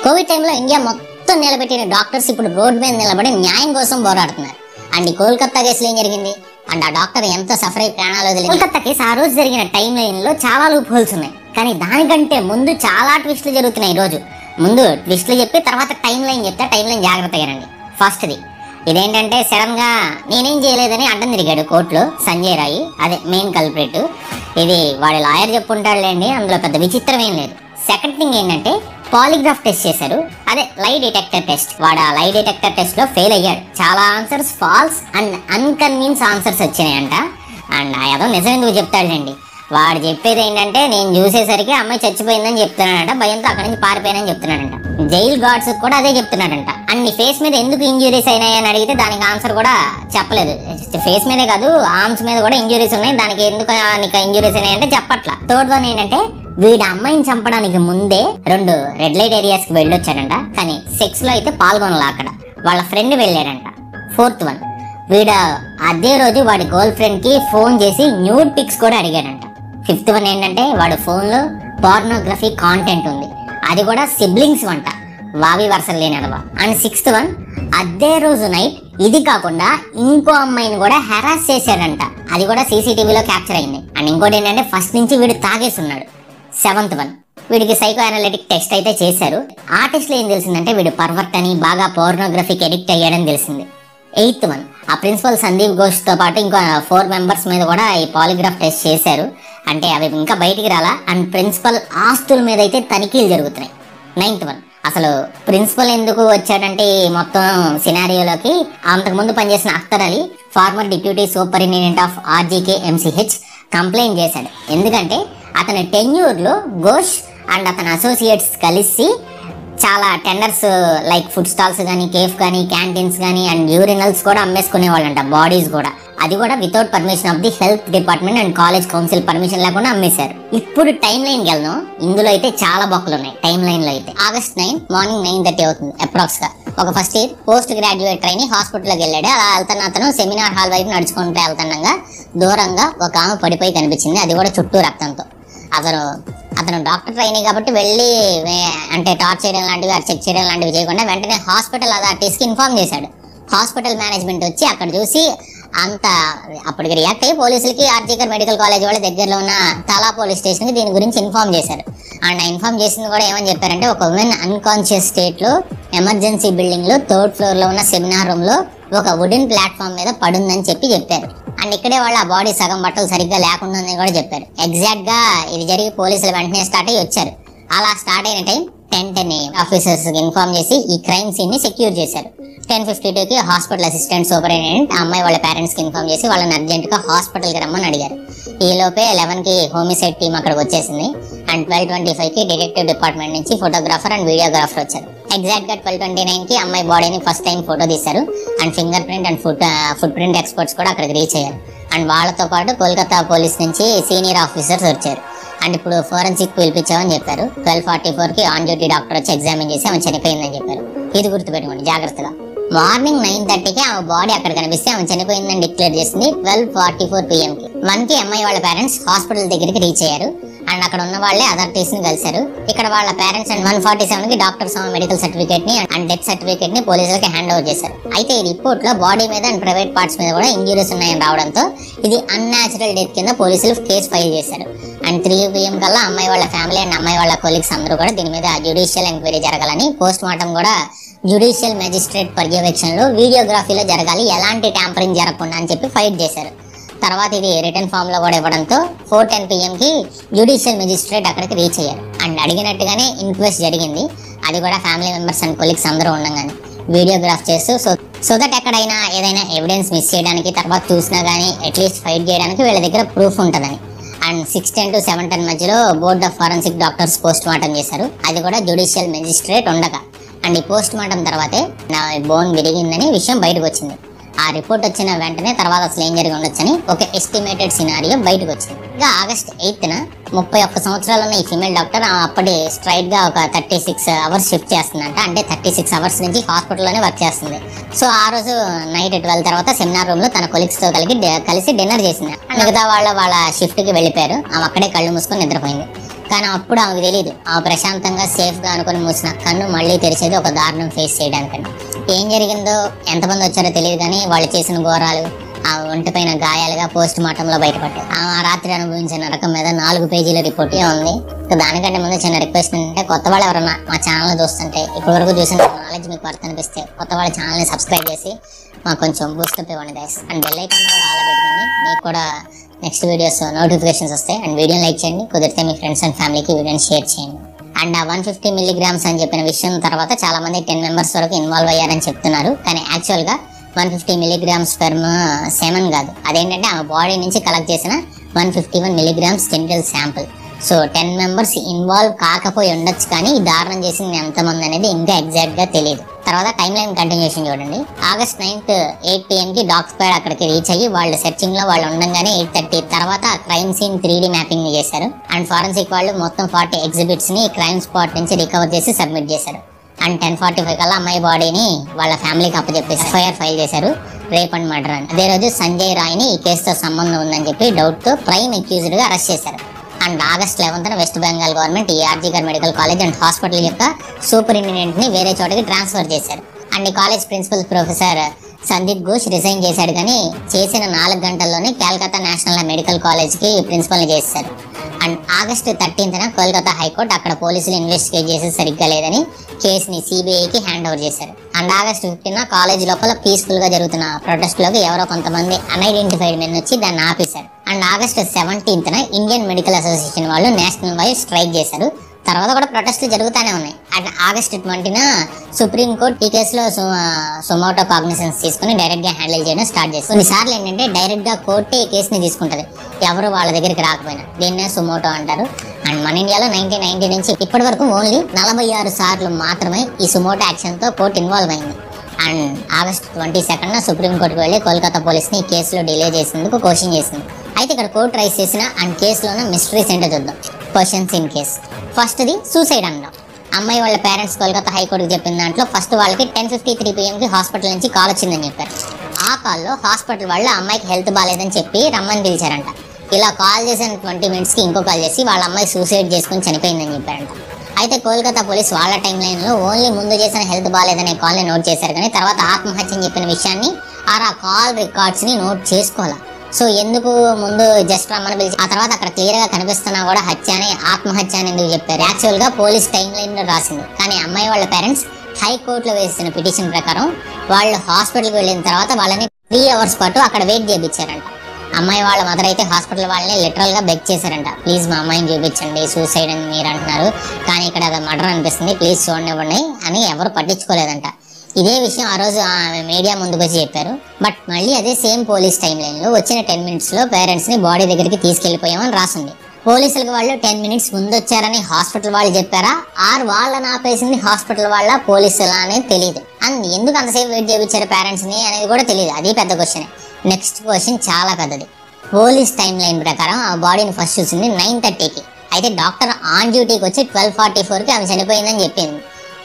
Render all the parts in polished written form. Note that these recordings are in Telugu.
కోవిడ్ టైంలో ఇండియా మొత్తం నిలబెట్టిన డాక్టర్స్ ఇప్పుడు రోడ్ మీద నిలబడి న్యాయం కోసం పోరాడుతున్నారు. అండ్ ఈ కోల్కతా కేసులో ఏం జరిగింది అండ్ ఆ డాక్టర్ ఎంత సఫర్ అయి ప్రాణాలు వదిలింది. కోల్కతా కేసు ఆ రోజు జరిగిన టైం లైన్ లో చాలా లూప్ హోల్స్ ఉన్నాయి, కానీ దానికంటే ముందు చాలా ట్విస్టులు జరుగుతున్నాయి. ఈ రోజు ముందు ట్విస్టులు చెప్పి తర్వాత టైం లైన్ చెప్తే టైం లైన్ జాగ్రత్తగా రండి. ఫస్ట్ది ఇదేంటంటే సడన్ గా నేనేం చేయలేదని అడ్డం తిరిగాడు కోర్టులో సంజయ్ రాయ్, అదే మెయిన్ కల్ప్రిట్. ఇది వాడి లాయర్ చెప్పుంటాడులేండి, అందులో పెద్ద విచిత్రం ఏం లేదు. సెకండ్ థింగ్ ఏంటంటే పాలిగ్రాఫ్ టెస్ట్ చేశారు, అదే లై డిటెక్టర్ టెస్ట్. వాడు ఆ లై డిటెక్టర్ టెస్ట్ లో ఫెయిల్ అయ్యాడు. చాలా answers false and unconvinced answers వచ్చినాయంట. అండ్ ఏదో నిజం ఎందుకు చెప్తాడులేండి, వాడు చెప్పేది ఏంటంటే నేను చూసేసరికి అమ్మాయి చచ్చిపోయిందని చెప్తున్నాడంట, భయంతో అక్కడి నుంచి పారిపోయానని చెప్తున్నాడంట. జైల్ గార్డ్స్ కూడా అదే చెప్తున్నాడంట. అండ్ నీ ఫేస్ మీద ఎందుకు ఇంజురీస్ అయినాయని అడిగితే దానికి ఆన్సర్ కూడా చెప్పలేదు. ఫేస్ మీదే కాదు ఆర్మ్స్ మీద కూడా ఇంజురీస్ ఉన్నాయి, దానికి ఎందుకు నీకు ఇంజురీస్ అయినాయంటే చెప్పట్లా. థర్డ్ వన్ ఏంటంటే వీడి అమ్మాయిని చంపడానికి ముందే 2 రెడ్ లైట్ ఏరియాస్ కి వెళ్ళొచ్చాడంట, కానీ సెక్స్ లో అయితే పాల్గొనలా, అక్కడ వాళ్ళ ఫ్రెండ్ వెళ్ళాడంట. ఫోర్త్ వన్ వీడు అదే రోజు వాడి గర్ల్ ఫ్రెండ్ కి ఫోన్ చేసి న్యూడ్ పిక్స్ కూడా అడిగాడంట. ఫిఫ్త్ వన్ ఏంటంటే వాడు ఫోన్ లో పోర్నోగ్రఫీ కాంటెంట్ ఉంది, అది కూడా సిబ్లింగ్స్ వంట, వావి వరుసలు లేనడవా. అండ్ సిక్స్త్ వన్ అదే రోజు నైట్ ఇది కాకుండా ఇంకో అమ్మాయిని కూడా హెరాస్ చేశాడంట, అది కూడా సీసీటీవీలో క్యాప్చర్ అయింది. అండ్ ఇంకోటి ఏంటంటే ఫస్ట్ నుంచి వీడు తాగేస్తున్నాడు. సెవెంత్ వన్ వీడికి సైకో అనలిటిక్ టెస్ట్ అయితే చేశారు. ఆ టెస్ట్ లో ఏం తెలిసిందంటే వీడు పర్వర్ట్ అని, బాగా పోర్నోగ్రఫీకి ఎడిక్ట్ అయ్యాడని తెలిసింది. ఎయిత్ వన్ ఆ ప్రిన్సిపల్ సందీప్ ఘోష్ తో పాటు ఇంకో 4 మెంబర్స్ మీద కూడా ఈ పాలిగ్రాఫ్ టెస్ట్ చేశారు, అంటే అవి ఇంకా బయటికి రాలా. అండ్ ప్రిన్సిపల్ ఆస్తుల మీద అయితే తనిఖీలు జరుగుతున్నాయి. నైన్త్ వన్ అసలు ప్రిన్సిపల్ ఎందుకు వచ్చాడంటే ఈ మొత్తం సినారియోలోకి అంతకుముందు పనిచేసిన Akhtar Ali, former deputy superintendent of RGK MCH complaint చేశాడు. ఎందుకంటే అతని టెన్యూర్లో ఘోష్ అండ్ అతని అసోసియేట్స్ కలిసి చాలా టెండర్స్ లైక్ ఫుడ్ స్టాల్స్ కానీ, కేఫ్ కానీ, క్యాంటీన్స్ కానీ అండ్ యూరినల్స్ కూడా అమ్మేసుకునే వాళ్ళంట, బాడీస్ కూడా. అది కూడా without permission of the health department and college council permission లేకుండా అమ్మేశారు. ఇప్పుడు టైం లైన్ కి వెళ్దాం. ఇందులో అయితే చాలా బొక్కలు ఉన్నాయి. టైం లైన్ లో అయితే August 9 మార్నింగ్ 9:30 అవుతుంది అప్రాక్స్ గా. ఒక first year post graduate trainee హాస్పిటల్కి వెళ్ళాడు. అలా వెళ్తున్న అతను సెమినార్ హాల్ వైపు నడుచుకుంటూ వెళ్తుండగా దూరంగా ఒక ఆమె పడిపోయి కనిపించింది, అది కూడా చుట్టూ రక్తంతో. అతను డాక్టర్ ట్రైనీ కాబట్టి వెళ్ళి అంటే టార్చ్ చేయడం లాంటివి, చెక్ చేయడం లాంటివి చేయకుండా వెంటనే హాస్పిటల్ అథారిటీస్కి ఇన్ఫార్మ్ చేశాడు. హాస్పిటల్ మేనేజ్మెంట్ వచ్చి అక్కడ చూసి అప్పటికి రియాక్ట్ అయ్యి పోలీసులకి ఆర్జీకర్ మెడికల్ కాలేజ్ వాళ్ళ దగ్గరలో ఉన్న తలా పోలీస్ స్టేషన్కి దీని గురించి ఇన్ఫార్మ్ చేశారు. అండ్ ఇన్ఫార్మ్ చేసింది కూడా ఏమని చెప్పారంటే ఒక ఉమెన్ అన్కాన్షియస్ స్టేట్లో ఎమర్జెన్సీ బిల్డింగ్లో 3rd ఫ్లోర్లో ఉన్న సెమినార్ రూమ్లో ఒక వుడెన్ ప్లాట్ఫామ్ మీద పడుందని చెప్పారు. అండ్ ఇక్కడే వాళ్ళు ఆ బాడీ సగం బట్టలు సరిగ్గా లేకుండా ఉందని కూడా చెప్పారు. ఎగ్జాక్ట్ గా ఇది జరిగి పోలీసులు వెంటనే స్టార్ట్ అయ్యి వచ్చారు. అలా స్టార్ట్ అయిన టైం 10:10 ఆఫీసర్స్ ఇన్ఫార్మ్ చేసి ఈ క్రైమ్ సీన్ ని సెక్యూర్ చేశారు. 10:52కి హాస్పిటల్ అసిస్టెంట్ సూపరింటెండెంట్ ఆ అమ్మాయి వాళ్ళ పేరెంట్స్ కి ఇన్ఫార్మ్ చేసి వాళ్ళని అర్జెంట్ గా హాస్పిటల్ కి రమ్మని అడిగారు. ఈ లోపే 11కి హోమిసైడ్ టీమ్ అక్కడికి వచ్చేసింది. అండ్ 12:25కి డిటెక్టివ్ డిపార్ట్మెంట్ నుంచి ఫోటోగ్రాఫర్ అండ్ వీడియోగ్రాఫర్ వచ్చారు. ఎగ్జాక్ట్ గా 12:29కి అమ్మాయి బాడీని ఫస్ట్ టైం ఫోటో తీశారు. And finger print and foot print experts కూడా అక్కడికి రీచ్ అయ్యారు. అండ్ వాళ్ళతో పాటు కోల్కతా పోలీస్ నుంచి సీనియర్ ఆఫీసర్స్ వచ్చారు. అండ్ ఇప్పుడు ఫోరెన్సిక్ పిలిపించామని చెప్పారు. 12:44కి ఆన్ డ్యూటీ డాక్టర్ వచ్చి ఎగ్జామిన్ చేసి ఆమె చనిపోయిందని చెప్పారు. ఇది గుర్తుపెట్టుకోండి జాగ్రత్తగా. మార్నింగ్ 9:30కి ఆమె బాడీ అక్కడ కనిపిస్తే ఆమె చనిపోయిందని డిక్లేర్ చేసింది. 12:44 PM కి 1కి అమ్మాయి వాళ్ళ పేరెంట్స్ హాస్పిటల్ దగ్గరికి రీచ్ అయ్యారు. అండ్ అక్కడ ఉన్న వాళ్ళే అథారిటీస్ ని కలిశారు. ఇక్కడ వాళ్ళ పేరెంట్స్ అండ్ 1:47కి డాక్టర్స్ మెడికల్ సర్టిఫికేట్ ని అండ్ డెత్ సర్టిఫికేట్ ని పోలీసులకి హ్యాండ్ ఓవర్ చేశారు. అయితే ఈ రిపోర్ట్ లో బాడీ మీద అండ్ ప్రైవేట్ పార్ట్స్ మీద కూడా ఇంజురీస్ ఉన్నాయని రావడంతో ఇది అన్యాచురల్ డెత్ కింద పోలీసులు కేసు ఫైల్ చేశారు. అండ్ 3 PM కల్లా అమ్మాయి వాళ్ళ ఫ్యామిలీ అండ్ అమ్మాయి వాళ్ళ కొలీగ్స్ అందరూ కూడా దీని మీద జ్యుడిషియల్ ఎంక్వైరీ జరగాలని, పోస్ట్ మార్టం కూడా జ్యుడిషియల్ మెజిస్ట్రేట్ పర్యవేక్షణలో వీడియోగ్రఫీలో జరగాలి, ఎలాంటి ట్యాంపరింగ్ జరగకుండా అని చెప్పి ఫైట్ చేశారు. తర్వాత ఇది రిటర్న్ ఫామ్ లో కూడా ఇవ్వడంతో 4:10 PMకి జ్యుడిషియల్ మెజిస్ట్రేట్ అక్కడికి రీచ్ అయ్యారు. అండ్ అడిగినట్టుగానే ఇన్క్వెస్ట్ జరిగింది. అది కూడా ఫ్యామిలీ మెంబర్స్ అండ్ కొలీగ్స్ అందరూ ఉండగానే వీడియోగ్రాఫ్ చేస్తూ సో దట్ ఎక్కడైనా ఏదైనా ఎవిడెన్స్ మిస్ చేయడానికి, తర్వాత చూసినా కానీ అట్లీస్ట్ ఫైట్ చేయడానికి వీళ్ళ దగ్గర ప్రూఫ్ ఉంటుందని. అండ్ 6:10 to 7:10 మధ్యలో board of forensic doctors post mortem చేశారు. అది కూడా జ్యుడిషియల్ మెజిస్ట్రేట్ ఉండగా. అండ్ ఈ పోస్ట్ మార్టం తర్వాతే నా బోన్ విరిగిందని విషయం బయటకు వచ్చింది. ఆ రిపోర్ట్ వచ్చిన వెంటనే తర్వాత అసలు ఏం జరిగి ఉండొచ్చని ఒక ఎస్టిమేటెడ్ సినారియో బయటకు వచ్చింది. ఇంకా August 8న 31 సంవత్సరాలు ఉన్న ఈ ఫీమేల్ డాక్టర్ అప్పటి స్ట్రైట్ గా ఒక 36 అవర్స్ షిఫ్ట్ చేస్తుందంట. అంటే 36 అవర్స్ నుంచి హాస్పిటల్లోనే వర్క్ చేస్తుంది. సో ఆ రోజు నైట్ 12 తర్వాత సెమినార్ రూమ్ లో తన కొలీగ్స్ తో కలిసి డిన్నర్ చేసింది. మిగతా వాళ్ళ షిఫ్ట్ కి వెళ్ళిపోయారు. ఆమె అక్కడే కళ్ళు మూసుకొని నిద్రపోయింది. కానీ అప్పుడు ఆమెకు తెలియదు ఆమె ప్రశాంతంగా సేఫ్గా అనుకుని మూసిన కన్ను మళ్ళీ తెరిచేది ఒక దారుణం ఫేస్ చేయడానికని. ఏం జరిగిందో ఎంతమంది వచ్చారో తెలియదు కానీ వాళ్ళు చేసిన ఘోరాలు ఆ ఒంటిపైన గాయాలుగా పోస్ట్ మార్టంలో బయటపడ్డాయి. ఆ రాత్రి అనుభవించిన నరకం మీద 4 పేజీల రిపోర్ట్ ఉంది. దానికంటే ముందు చిన్న రిక్వెస్ట్ ఏంటంటే కొత్త వాళ్ళు ఎవరన్నా మా ఛానల్ చూస్తుంటే ఇప్పటి వరకు చూసిన నాలెడ్జ్ మీకు వర్త్ అనిపిస్తే కొత్త వాళ్ళ ఛానల్ని సబ్స్క్రైబ్ చేసి మాకు కొంచెం బూస్టప్ ఇవ్వండి గైస్. అండ్ బెల్ ఐకాన్ కూడా ఆల్ పెట్టుకోండి, మీకు కూడా నెక్స్ట్ వీడియోస్ నోటిఫికేషన్స్ వస్తాయి. అండ్ వీడియోని లైక్ చేయండి, కుదిరితే మీ ఫ్రెండ్స్ అండ్ ఫ్యామిలీకి వీడియోని షేర్ చేయండి. అండ్ ఆ 150 mg అని చెప్పిన విషయం తర్వాత చాలా మంది 10 members వరకు ఇన్వాల్వ్ అయ్యారని చెప్తున్నారు. కానీ యాక్చువల్గా 150 mg స్పెర్మ్ సెమన్ కాదు, అదేంటంటే ఆమె బాడీ నుంచి కలెక్ట్ చేసిన 151 mg genital sample. So 10 members involve కాకపోయి ఉండొచ్చు, కానీ ఈ దారుణం చేసింది ఎంతమంది అనేది ఇంకా ఎగ్జాక్ట్గా తెలియదు. తర్వాత టైం లైన్ కంటిన్యూషన్ చూడండి. August 9th 8 PM dog squad అక్కడికి రీచ్ అయ్యి వాళ్ళు సెర్చింగ్ లో వాళ్ళు ఉండగానే 8:30 తర్వాత క్రైమ్ సీన్ 3D మ్యాపింగ్ ని చేశారు. అండ్ ఫారెన్సిక్ వాళ్ళు మొత్తం 40 ఎగ్జిబిట్స్ ని క్రైమ్ స్పాట్ నుంచి రికవర్ చేసి సబ్మిట్ చేశారు. అండ్ 10:45 కల్లా అమ్మాయి బాడీని వాళ్ళ ఫ్యామిలీకి అప్పచెప్పేసి FIR ఫైల్ చేశారు, రేప్ అండ్ మర్డర్ అని. అదే రోజు సంజయ్ రాయ్ ని ఈ కేసుతో సంబంధం ఉందని చెప్పి డౌట్ తో ప్రైమ్ అక్యూజ్డ్ గా అరెస్ట్ చేశారు. And August 11th West Bengal government ఈ RG Kar medical college and hospital యొక్క సూపరింటెండెంట్ ని వేరే చోటకి ట్రాన్స్ఫర్ చేశారు. అండ్ ఈ college principal professor Sandip Ghosh resign చేశాడు, కానీ చేసిన 4 గంటల్లోనే కోల్కతా నేషనల్ మెడికల్ కాలేజ్కి ప్రిన్సిపల్ని చేశారు. And August 13th Kolkata high court అక్కడ పోలీసులు ఇన్వెస్టిగేట్ చేసి సరిగ్గా లేదని కేసుని CBIకి హ్యాండ్ ఓవర్ చేశారు. అండ్ August 15th కాలేజ్ లోపల పీస్ఫుల్ గా జరుగుతున్న ప్రొటెస్ట్ లోకి ఎవరో కొంతమంది అన్ఐడెంటిఫైడ్ మెన్ వచ్చి దాన్ని ఆపేశారు. And August 17th Indian medical association వాళ్ళు నేషనల్ వైడ్ స్ట్రైక్ చేశారు. తర్వాత కూడా ప్రొటెస్ట్లు జరుగుతూనే ఉన్నాయి. అండ్ August 20th సుప్రీంకోర్టు ఈ కేసులో సుమోటో కాగ్నిసెన్స్ తీసుకుని డైరెక్ట్ గా హ్యాండిల్ చేయడం స్టార్ట్ చేస్తుంది. కొన్నిసార్లు ఏంటంటే డైరెక్ట్ గా కోర్టే ఈ కేసుని తీసుకుంటది, ఎవరు వాళ్ళ దగ్గరికి రాకపోయినా. దీన్నే సుమోటో అంటారు. అండ్ మన ఇండియాలో 1990 నుంచి ఇప్పటి వరకు ఓన్లీ 46 సార్లు మాత్రమే ఈ సుమోటో యాక్షన్ తో కోర్టు ఇన్వాల్వ్ అయింది. అండ్ August 22nd సుప్రీంకోర్టుకు వెళ్ళి కోల్కతా పోలీస్ని ఈ కేసులో డిలే చేసేందుకు క్వశ్చన్ చేసింది. అయితే ఇక్కడ కోర్టు రైజ్ చేసిన అండ్ కేసులోనే మిస్టరీస్ ఏంటో చూద్దాం. Questions in case. ఫస్ట్ది సూసైడ్ అన్నాం. అమ్మాయి వాళ్ళ పేరెంట్స్ కోల్కతా హైకోర్టుకి చెప్పిన దాంట్లో ఫస్ట్ వాళ్ళకి 10:53 PM హాస్పిటల్ నుంచి కాల్ వచ్చిందని చెప్పారు. ఆ కాల్లో హాస్పిటల్ వాళ్ళు అమ్మాయికి హెల్త్ బాగాలేదని చెప్పి రమ్మని పిలిచారంట. ఇలా కాల్ చేసిన 20 minutesకి ఇంకో కాల్ చేసి వాళ్ళ అమ్మాయి సూసైడ్ చేసుకుని చనిపోయిందని చెప్పారంట. అయితే కోల్కతా పోలీస్ వాళ్ళ టైం లైన్లో ఓన్లీ ముందు చేసిన హెల్త్ బాగాలేదనే కాల్ని నోట్ చేశారు, కానీ తర్వాత ఆత్మహత్య చెప్పిన విషయాన్ని ఆ కాల్ రికార్డ్స్ని నోట్ చేసుకోవాలి. సో ఎందుకు ముందు జస్ట్ రమ్మని పిలిచి ఆ తర్వాత అక్కడ క్లియర్గా కనిపిస్తున్నా కూడా హత్య అని ఆత్మహత్య అని ఎందుకు చెప్పారు? యాక్చువల్గా పోలీస్ టైం లైన్లో రాసింది, కానీ అమ్మాయి వాళ్ళ పేరెంట్స్ హైకోర్టులో వేసిన పిటిషన్ ప్రకారం వాళ్ళు హాస్పిటల్కి వెళ్ళిన తర్వాత వాళ్ళని 3 hours పాటు అక్కడ వెయిట్ చేయించారంట. అమ్మాయి వాళ్ళ మదర్ అయితే హాస్పిటల్ వాళ్ళని లిటరల్గా బెగ్ చేశారంట, ప్లీజ్ మా అమ్మాయిని చూపించండి, సూసైడ్ అని మీరు అంటున్నారు కానీ ఇక్కడ అది మర్డర్ అనిపిస్తుంది, ప్లీజ్ చూడనివ్వండి అని ఎవరు పట్టించుకోలేదంట. ఇదే విషయం ఆ రోజు మీడియా ముందుకు వచ్చి చెప్పారు. బట్ మళ్ళీ అదే సేమ్ పోలీస్ టైం లైన్లో వచ్చిన 10 minutesలో పేరెంట్స్ని బాడీ దగ్గరికి తీసుకెళ్లిపోయామని రాసింది. పోలీసులకు వాళ్ళు 10 minutes ముందు వచ్చారని హాస్పిటల్ వాళ్ళు చెప్పారా, ఆర్ వాళ్ళని ఆపేసింది హాస్పిటల్ వాళ్ళ పోలీసులా అనేది తెలియదు. అండ్ ఎందుకు అంతసేపు వెయిట్ చేయించారు పేరెంట్స్ని అనేది కూడా తెలియదు, అది పెద్ద క్వశ్చన్. నెక్స్ట్ క్వశ్చన్ చాలా పెద్దది. పోలీస్ టైం లైన్ ప్రకారం ఆ బాడీని ఫస్ట్ చూసింది 9:30కి. అయితే డాక్టర్ ఆన్ డ్యూటీకి వచ్చి 12:44కి ఆమె చనిపోయిందని చెప్పింది.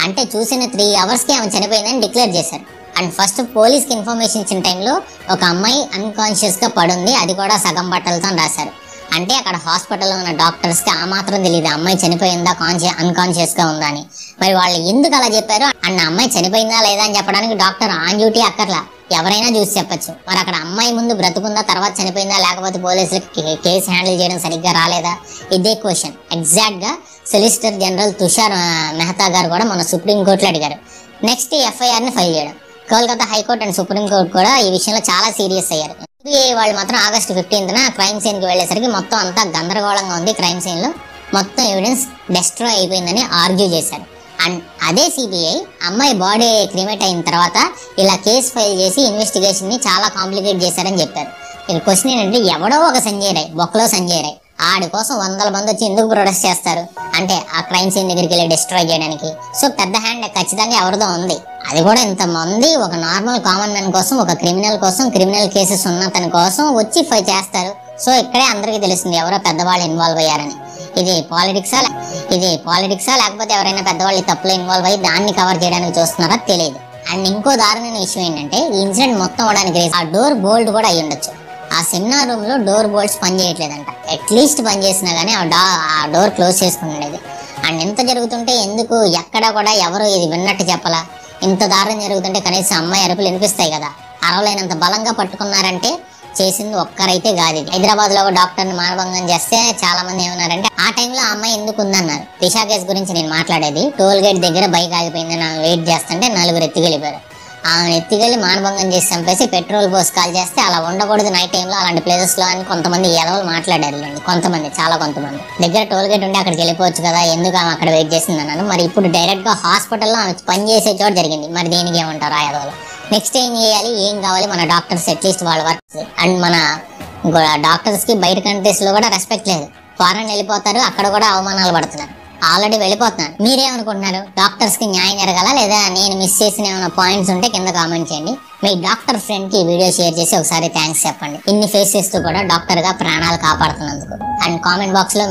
అంటే చూసిన 3 hours ఆమె చనిపోయిందని డిక్లేర్ చేశారు. అండ్ ఫస్ట్ పోలీస్కి ఇన్ఫర్మేషన్ ఇచ్చిన టైంలో ఒక అమ్మాయి అన్కాన్షియస్గా పడుంది, అది కూడా సగం బట్టలతో రాశారు. అంటే అక్కడ హాస్పిటల్లో ఉన్న డాక్టర్స్కి ఆ మాత్రం తెలియదు అమ్మాయి చనిపోయిందా అన్కాన్షియస్గా ఉందా అని. మరి వాళ్ళు ఎందుకు అలా చెప్పారు? అండ్ అమ్మాయి చనిపోయిందా లేదా అని చెప్పడానికి డాక్టర్ ఆన్ డ్యూటీ అక్కర్లా, ఎవరైనా చూసి చెప్పచ్చు. మరి అక్కడ అమ్మాయి ముందు బ్రతుకుందా తర్వాత చనిపోయిందా, లేకపోతే పోలీసులకి కేసు హ్యాండిల్ చేయడం సరిగ్గా రాలేదా? ఇదే క్వశ్చన్ ఎగ్జాక్ట్గా సొలిసిటర్ జనరల్ తుషార్ మెహతా గారు కూడా మన సుప్రీంకోర్టులో అడిగారు. నెక్స్ట్ FIRని ఫైల్ చేయడం. కోల్కతా హైకోర్టు అండ్ సుప్రీంకోర్టు కూడా ఈ విషయంలో చాలా సీరియస్ అయ్యారు. CBI వాళ్ళు మాత్రం August 15th క్రైమ్ సీన్కి వెళ్ళేసరికి మొత్తం అంతా గందరగోళంగా ఉంది, క్రైమ్ సీన్లో మొత్తం ఎవిడెన్స్ డెస్ట్రాయ్ అయిపోయిందని ఆర్గ్యూ చేశారు. అండ్ అదే CBI అమ్మాయి బాడీ క్రిమేట్ అయిన తర్వాత ఇలా కేసు ఫైల్ చేసి ఇన్వెస్టిగేషన్ని చాలా కాంప్లికేట్ చేశారని చెప్పారు. ఇక్కడ క్వశ్చన్ ఏంటంటే ఎవడో ఒక సంజయ్ రాయ్, బొక్కలో సంజయ్ రాయ్, ఆడి కోసం 100 మంది వచ్చి ఎందుకు ప్రొటెస్ట్ చేస్తారు? అంటే ఆ క్రైమ్ సీన్ దగ్గరికి వెళ్ళి డిస్ట్రాయ్ చేయడానికి. సో పెద్ద హ్యాండ్ ఖచ్చితంగా ఎవరిదో ఉంది. అది కూడా ఇంతమంది ఒక నార్మల్ కామన్ మ్యాన్ కోసం, ఒక క్రిమినల్ కోసం, క్రిమినల్ కేసెస్ ఉన్న తన కోసం వచ్చి ఫైట్ చేస్తారు. సో ఇక్కడే అందరికీ తెలుస్తుంది ఎవరో పెద్దవాళ్ళు ఇన్వాల్వ్ అయ్యారని. ఇది పాలిటిక్సా లేకపోతే ఎవరైనా పెద్దవాళ్ళు తప్పులో ఇన్వాల్వ్ అయ్యి దాన్ని కవర్ చేయడానికి చూస్తున్నారా తెలియదు. అండ్ ఇంకో దారుణమైన విషయం ఏంటంటే ఈ ఇన్సిడెంట్ మొత్తం అవడానికి ఆ డోర్ బోల్డ్ కూడా అయ్యి ఉండొచ్చు. ఆ సెమినార్ రూమ్ లో డోర్ బోల్ట్స్ పనిచేయట్లేదంట. అట్లీస్ట్ పని చేసినా కానీ ఆ డోర్ క్లోజ్ చేసుకుని ఉండేది. అండ్ ఇంత జరుగుతుంటే ఎందుకు ఎక్కడ కూడా ఎవరు ఇది విన్నట్టు చెప్పలా? ఇంత దారుణం జరుగుతుంటే కనీసం అమ్మాయి అరుపులు వినిపిస్తాయి కదా. అరవలేనంత బలంగా పట్టుకున్నారంటే చేసింది ఒక్కరైతే కాదు. హైదరాబాద్ లో డాక్టర్ని మానభంగం చేస్తే చాలా మంది ఏమన్నారంటే ఆ టైంలో ఆ అమ్మాయి ఎందుకు ఉందన్నారు. దిశ కేసు గురించి నేను మాట్లాడేది. టోల్ గేట్ దగ్గర బైక్ ఆగిపోయిందని ఆమె వెయిట్ చేస్తుంటే 4 ఎత్తుకెళ్ళిపోయారు. ఆమెను ఎత్తుకెళ్ళి మానభంగం చేసి చంపేసి పెట్రోల్ పోసి కాల్ చేస్తే అలా ఉండకూడదు నైట్ టైంలో అలాంటి ప్లేసెస్ లో అని కొంతమంది ఎదవలు మాట్లాడారు. కొంతమంది దగ్గర టోల్ గేట్ ఉంటే అక్కడికి వెళ్ళిపోవచ్చు కదా, ఎందుకు ఆమె అక్కడ వెయిట్ చేసింది అన్నాను. మరి ఇప్పుడు డైరెక్ట్ గా హాస్పిటల్లో ఆమె పని చేసే చోట జరిగింది. మరి దేనికి ఏమంటారు ఆ ఎదవలు? నెక్స్ట్ ఏం చేయాలి, ఏం కావాలి మన డాక్టర్స్? అట్లీస్ట్ వాళ్ళ వర్క్. అండ్ మన డాక్టర్స్ కి బయట కంట్రీస్ లో కూడా రెస్పెక్ట్ లేదు. ఫారెన్ వెళ్ళిపోతారు, అక్కడ కూడా అవమానాలు పడుతున్నారు. ఆల్రెడీ వెళ్ళిపోతున్నారు. మీరేమనుకుంటున్నారు? డాక్టర్స్ కి న్యాయం జరగాల లేదా? నేను మిస్ చేసిన ఏమైనా పాయింట్స్ ఉంటే కింద కామెంట్ చేయండి. మీ డాక్టర్ ఫ్రెండ్ కి ఈ వీడియో షేర్ చేసి ఒకసారి థ్యాంక్స్ చెప్పండి. ఇన్ని ఫేస్ చేస్తూ కూడా డాక్టర్ గా ప్రాణాలు కాపాడుతున్నందుకు. అండ్ కామెంట్ బాక్స్ లో